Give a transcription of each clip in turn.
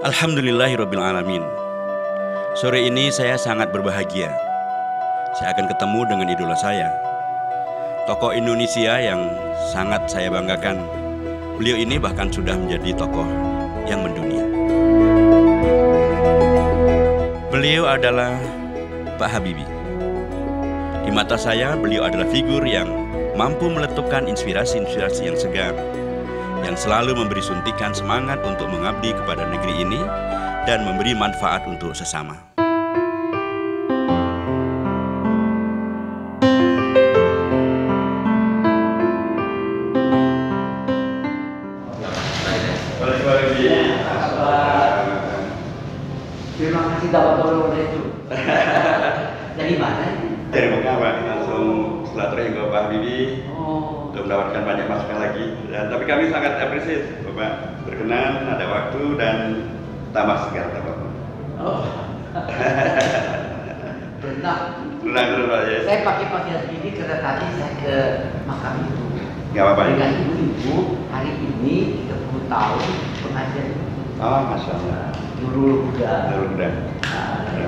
Alhamdulillahirabbil alamin. Sore ini saya sangat berbahagia. Saya akan ketemu dengan idola saya, tokoh Indonesia yang sangat saya banggakan. Beliau ini bahkan sudah menjadi tokoh yang mendunia. Beliau adalah Pak Habibie. Di mata saya, beliau adalah figur yang mampu meletupkan inspirasi-inspirasi yang segar, yang selalu memberi suntikan semangat untuk mengabdi kepada negeri ini dan memberi manfaat untuk sesama. Terima kasih dapat tolong itu. Dari mana ini? Dari Mekah, Pak. Langsung silaturahmi ke Pak Habibie untuk mendapatkan banyak masukan lagi. Tapi kami sangat apresiasi Bapak berkenan, ada waktu dan tambah segar Bapak. Oh. Benar. Benar Pak ya. Saya pakai pakaian ini karena tadi saya ke makam itu. Nggak apa-apa. Dengan ibu-ibu hari ini 30 tahun pengajian. Oh, Masya Allah. Nurul Huda. Nurul Huda.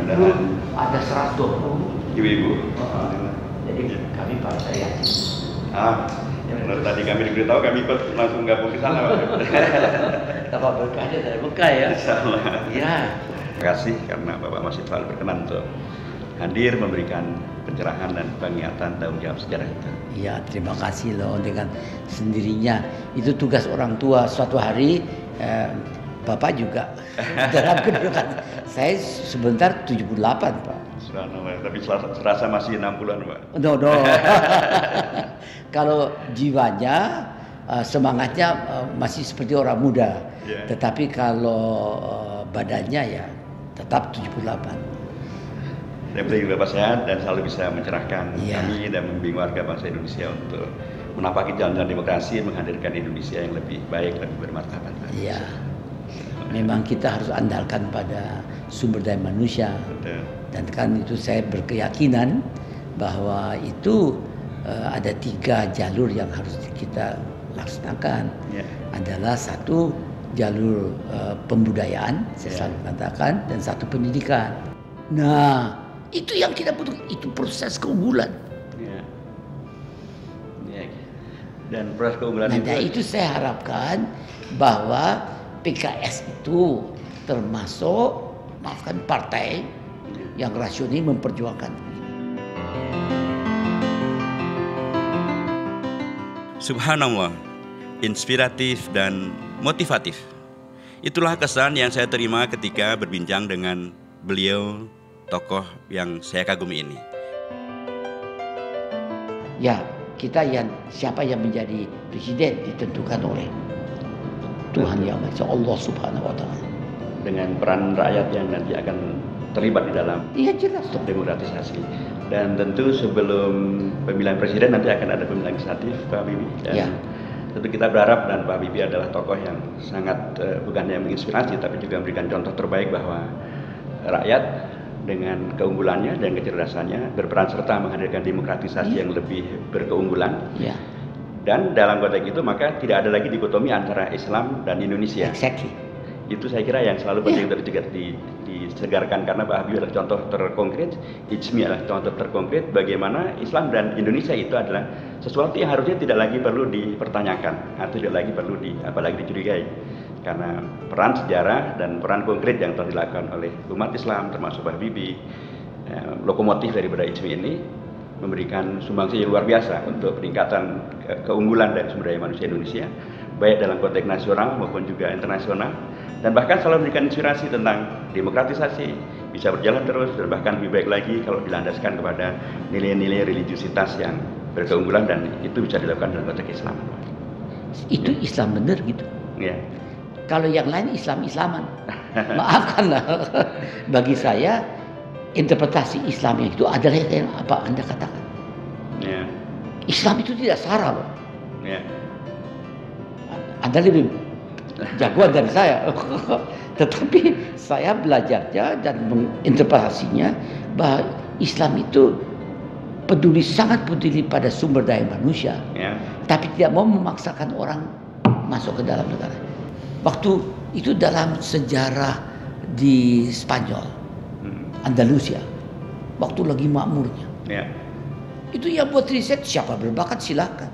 Itu ada 120 ibu-ibu. Jadi kami percaya. Kalau tadi kami diberitahu, kami ikut langsung gabung ke sana, Pak. Dapat berkahnya dari Mekah ya. Insyaallah. Ya. Terima kasih karena Bapak masih selalu berkenan untuk hadir memberikan pencerahan dan pengingatkan tanggung jawab sejarah itu. Iya, terima kasih loh dengan sendirinya. Itu tugas orang tua. Suatu hari Bapak juga dalam kedudukan. Saya sebentar 78, Pak. Tapi serasa masih 60-an, Pak. No. Kalau jiwanya, semangatnya masih seperti orang muda. Yeah. Tetapi kalau badannya ya tetap 78. Saya berterima Bapak sehat dan selalu bisa mencerahkan kami dan membimbing warga bangsa Indonesia untuk menapaki jalan-jalan demokrasi, menghadirkan Indonesia yang lebih baik, lebih bermartabat. Iya. Memang kita harus andalkan pada sumber daya manusia. Betul. Dan kan itu saya berkeyakinan bahwa itu ada 3 jalur yang harus kita laksanakan. Yeah. Adalah satu jalur pembudayaan, saya selalu katakan, dan satu pendidikan. Nah, itu yang kita butuh, itu proses keunggulan. Yeah. Yeah. Dan proses keunggulan itu saya harapkan bahwa PKS itu termasuk, maafkan, partai yang rasional memperjuangkan. Subhanallah, inspiratif dan motivatif. Itulah kesan yang saya terima ketika berbincang dengan beliau, tokoh yang saya kagumi ini. Ya, kita siapa yang menjadi presiden ditentukan oleh Tuhan Yang Maha Esa, Allah Subhanahu wa Ta'ala. Dengan peran rakyat yang nanti akan terlibat di dalam jelas demokratisasi. Dan tentu sebelum pemilihan presiden nanti akan ada pemilihan legislatif, Pak Habibie. Dan tentu kita berharap, dan Pak Habibie adalah tokoh yang sangat bukan yang menginspirasi, tapi juga memberikan contoh terbaik bahwa rakyat dengan keunggulannya dan kecerdasannya berperan serta menghadirkan demokratisasi yang lebih berkeunggulan. Dan dalam konteks itu maka tidak ada lagi dikotomi antara Islam dan Indonesia. Exactly. Itu saya kira yang selalu penting untuk disegarkan, karena Pak Habibie adalah contoh terkonkret, Ijmi adalah contoh terkonkret bagaimana Islam dan Indonesia itu adalah sesuatu yang harusnya tidak lagi perlu dipertanyakan atau tidak lagi perlu apalagi dicurigai, karena peran sejarah dan peran konkret yang telah dilakukan oleh umat Islam termasuk Pak Habibie, lokomotif daripada Ijmi ini, memberikan sumbangsi yang luar biasa untuk peningkatan keunggulan dan sumber daya manusia Indonesia, baik dalam konteks nasional maupun juga internasional, dan bahkan selalu memberikan inspirasi tentang demokratisasi bisa berjalan terus, dan bahkan lebih baik lagi kalau dilandaskan kepada nilai-nilai religiusitas yang berkeunggulan, dan itu bisa dilakukan dalam konteks Islam. Itu Islam benar gitu. Ya. Kalau yang lain Islam-Islaman. Maafkanlah. Bagi saya interpretasi Islam itu adalah yang apa Anda katakan. Islam itu tidak sara, Pak. Anda lebih jagoan dari saya. Tetapi saya belajarnya dan menginterpretasinya bahwa Islam itu sangat peduli pada sumber daya manusia, tapi tidak mau memaksakan orang masuk ke dalam negara. Waktu itu dalam sejarah di Spanyol, Andalusia, waktu lagi makmurnya. Itu yang buat riset, siapa berbakat silakan.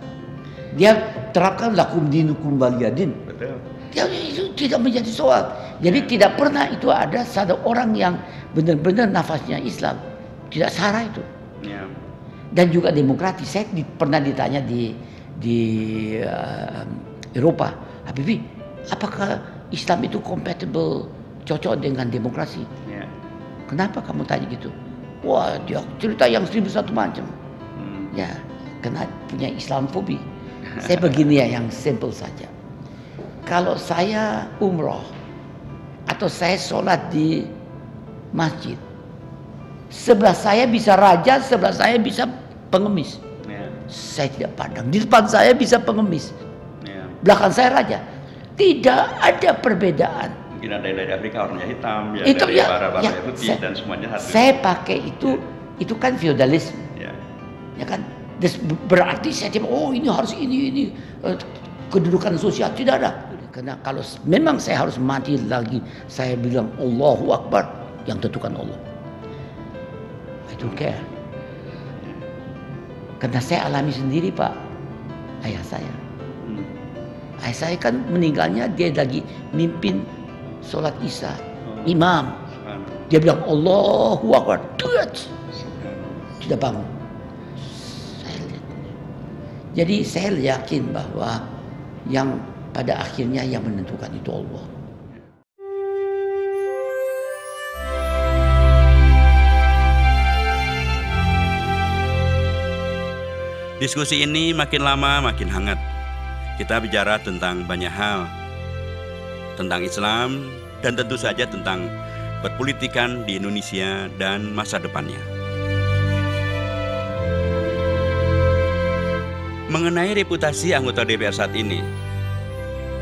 Dia terapkan lakum dinukum waliyadin. Betul. Ya, itu tidak menjadi soal. Jadi tidak pernah itu ada satu orang yang benar-benar nafasnya Islam. Tidak sara itu. Dan juga demokratis. Saya pernah ditanya di Eropa, Habibie, apakah Islam itu compatible, cocok dengan demokrasi? Kenapa kamu tanya gitu? Wah, dia cerita yang 1001 macam. Ya, karena punya Islamofobi. Saya begini ya, yang simple saja. Kalau saya umroh atau saya sholat di masjid, sebelah saya bisa raja, sebelah saya bisa pengemis. Saya tidak pandang. Di depan saya bisa pengemis, belakang saya raja. Tidak ada perbedaan. Mungkin ada dari Afrika warnanya hitam, ya itu dari ya, putih dan semuanya satu. Saya pakai itu kan feudalisme, ya kan. Berarti saya tidak, oh ini harus ini kedudukan sosial, tidak ada. Karena kalau memang saya harus mati lagi, saya bilang Allahu Akbar, yang tentukan Allah. I don't care. Karena saya alami sendiri, Pak, ayah saya. Ayah saya kan meninggalnya, dia lagi mimpin sholat Isya, imam. Dia bilang Allahu Akbar, tidak bangun. Jadi saya yakin bahwa yang pada akhirnya yang menentukan itu Allah. Diskusi ini makin lama makin hangat. Kita bicara tentang banyak hal. Tentang Islam dan tentu saja tentang perpolitikan di Indonesia dan masa depannya. Mengenai reputasi anggota DPR saat ini,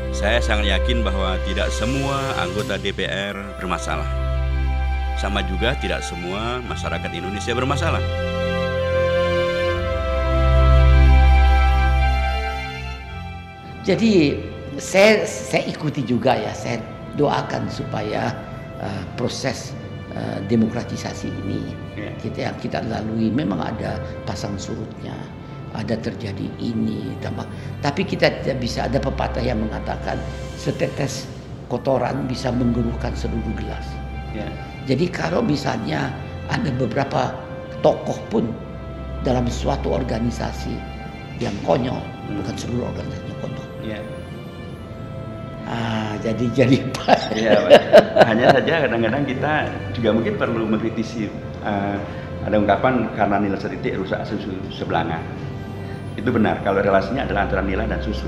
saya sangat yakin bahwa tidak semua anggota DPR bermasalah. Sama juga tidak semua masyarakat Indonesia bermasalah. Jadi saya ikuti juga ya, saya doakan supaya proses demokratisasi ini kita lalui. Memang ada pasang surutnya, ada terjadi ini, tapi kita tidak bisa. Ada pepatah yang mengatakan setetes kotoran bisa menggeruhkan seluruh gelas. Jadi kalau misalnya ada beberapa tokoh pun dalam suatu organisasi yang konyol, bukan seluruh organisasinya konyol. Jadi hanya saja kadang-kadang kita juga mungkin perlu mengkritisi. Ada ungkapan karena nila setitik rusak susu sebelanga. Itu benar kalau relasinya adalah antara nila dan susu.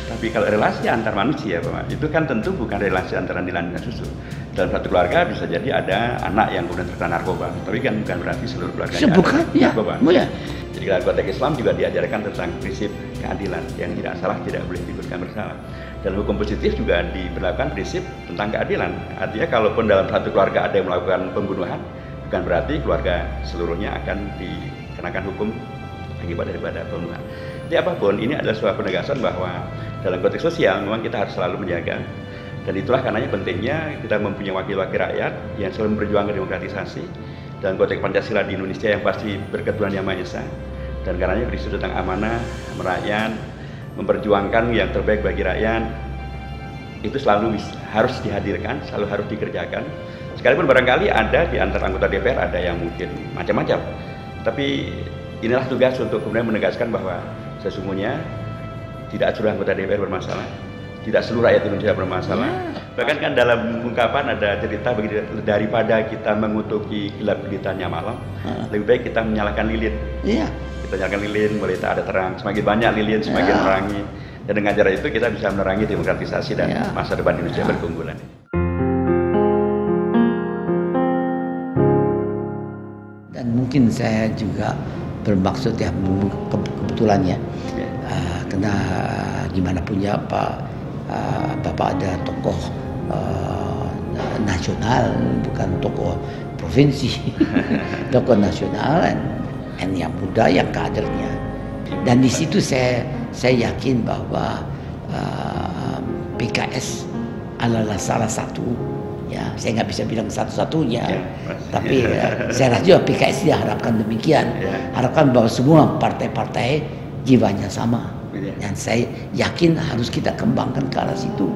Tapi kalau relasi antar manusia, Pak, itu kan tentu bukan relasi antara nila dan susu. Dalam satu keluarga bisa jadi ada anak yang kemudian terkena narkoba, tapi kan bukan berarti seluruh keluarganya narkoba. Jadi dalam konteks Islam juga diajarkan tentang prinsip keadilan, yang tidak salah tidak boleh dihukum bersalah. Dalam hukum positif juga diberlakukan prinsip tentang keadilan. Artinya kalaupun dalam satu keluarga ada yang melakukan pembunuhan, bukan berarti keluarga seluruhnya akan dikenakan hukum akibat daripada pembunuhan. Jadi apapun, ini adalah sebuah penegasan bahwa dalam konteks sosial memang kita harus selalu menjaga. Dan itulah karenanya pentingnya kita mempunyai wakil-wakil rakyat yang selalu memperjuangkan demokratisasi dalam konteks Pancasila di Indonesia yang pasti berketuhanan Yang Maha Esa. Dan karenanya berisi tentang amanah, merakyat, memperjuangkan yang terbaik bagi rakyat, itu selalu harus dihadirkan, selalu harus dikerjakan. Sekalipun barangkali ada di antara anggota DPR ada yang mungkin macam-macam, tapi inilah tugas untuk kemudian menegaskan bahwa sesungguhnya tidak seluruh anggota DPR bermasalah, tidak seluruh rakyat Indonesia bermasalah. Bahkan kan dalam ungkapan ada cerita begini, daripada kita mengutuki gelap gulitanya malam, lebih baik kita menyalakan lilin. Kita nyalakan lilin, mulai tak ada terang. Semakin banyak lilin, semakin menerangi. Dan dengan cara itu kita bisa menerangi demokratisasi dan masa depan Indonesia berkeunggulan. Dan mungkin saya juga bermaksud ya, kebetulan ya, karena gimana punya Bapak ada tokoh nasional, bukan tokoh provinsi, tokoh nasional dan yang muda, yang kadernya. Dan di situ saya yakin bahwa PKS adalah salah satu Ya, saya nggak bisa bilang satu-satunya, tapi saya rasa juga PKS dia harapkan demikian. Harapkan bahwa semua partai-partai jiwanya sama. Dan saya yakin harus kita kembangkan ke arah situ,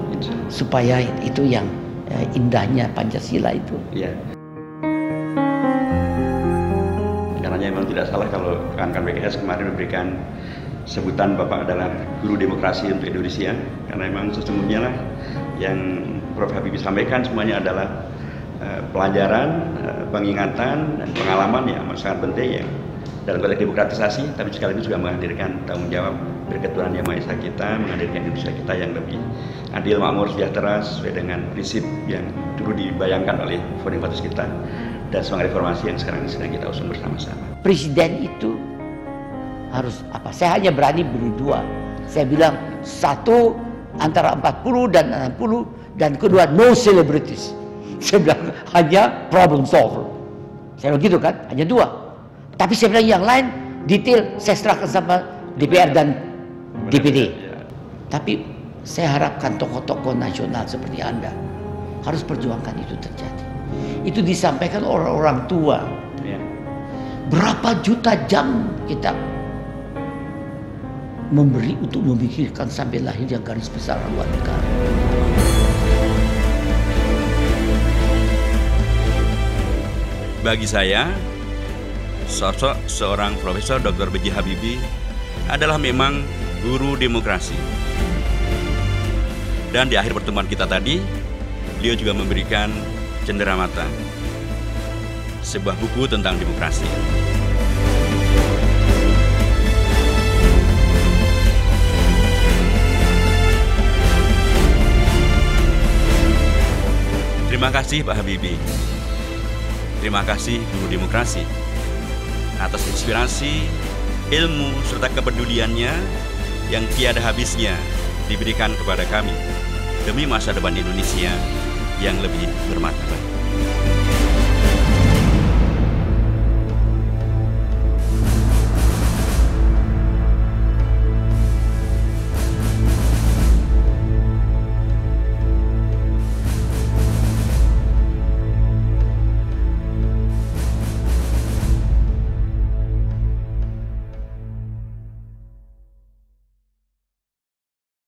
supaya itu yang indahnya Pancasila itu. Karena memang tidak salah kalau rekan-rekan PKS kemarin memberikan sebutan Bapak adalah guru demokrasi untuk Indonesia, karena memang sesungguhnya lah yang Prof. Habibie sampaikan semuanya adalah pelajaran, pengingatan, dan pengalaman yang sangat penting ya dalam konteks demokratisasi, tapi sekaligus juga menghadirkan tanggung jawab berketuhanan Yang Maha Esa kita, menghadirkan Indonesia kita yang lebih adil, makmur, sejahtera sesuai dengan prinsip yang dulu dibayangkan oleh founding fathers kita dan semangat reformasi yang sekarang sedang kita usung bersama-sama. Presiden itu harus apa? Saya hanya berani beri dua. Saya bilang satu antara 40 dan 60, dan kedua no celebrities. Saya bilang hanya problem solver. Saya bilang gitu kan, hanya dua. Tapi saya bilang yang lain detail saya serahkan sama DPR dan DPD. Tapi saya harapkan tokoh-tokoh nasional seperti Anda harus perjuangkan itu terjadi. Itu disampaikan orang-orang tua. Berapa juta jam kita memberi untuk memikirkan sampai lahirnya garis besar haluan negara. Bagi saya, sosok seorang Profesor Dr. B.J. Habibie adalah memang guru demokrasi. Dan di akhir pertemuan kita tadi, beliau juga memberikan cenderamata, sebuah buku tentang demokrasi. Terima kasih Pak Habibie. Terima kasih Guru Demokrasi atas inspirasi, ilmu, serta kepeduliannya yang tiada habisnya diberikan kepada kami demi masa depan Indonesia yang lebih bermartabat.